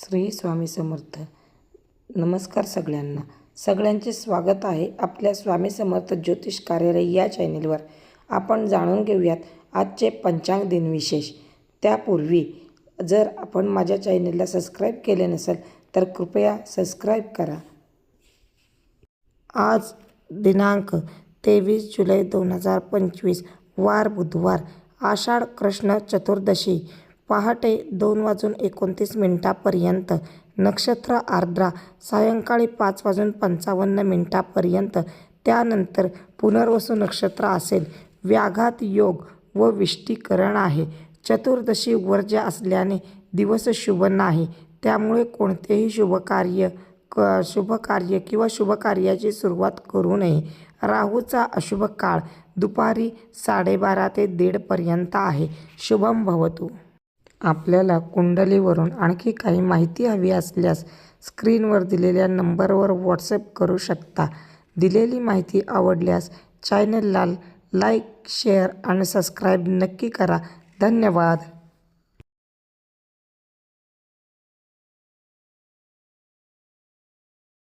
श्री स्वामी समर्थ. नमस्कार सगळ्यांना. सगळ्यांचे स्वागत आहे आपल्या स्वामी समर्थ ज्योतिष कार्यालय या चॅनेलवर. आपण जाणून घेऊयात आजचे पंचांग दिन विशेष. त्यापूर्वी जर आपण माझ्या चॅनेलला सबस्क्राईब केले नसेल तर कृपया सबस्क्राईब करा. आज दिनांक 23 जुलै 2025 वार बुधवार, आषाढ कृष्ण चतुर्दशी, पहाटे 2:29 नक्षत्र आर्द्रा, सायंकाळी 5:55 त्यानंतर पुनर्वसू नक्षत्र असेल. व्याघात योग व विष्टीकरण आहे. चतुर्दशी वर्ज्य असल्याने दिवस शुभ नाही, त्यामुळे कोणतेही शुभकार्य किंवा शुभकार्याची सुरुवात करू नये. राहूचा अशुभ काळ दुपारी 12:30 ते 1:30 पर्यंत आहे. शुभम भवतु. आपल्याला कुंडलीवरून आणखी काही माहिती हवी असल्यास स्क्रीनवर दिलेल्या नंबरवर व्हॉट्सअप करू शकता. दिलेली माहिती आवडल्यास चॅनलला लाईक, शेअर आणि सबस्क्राईब नक्की करा. धन्यवाद.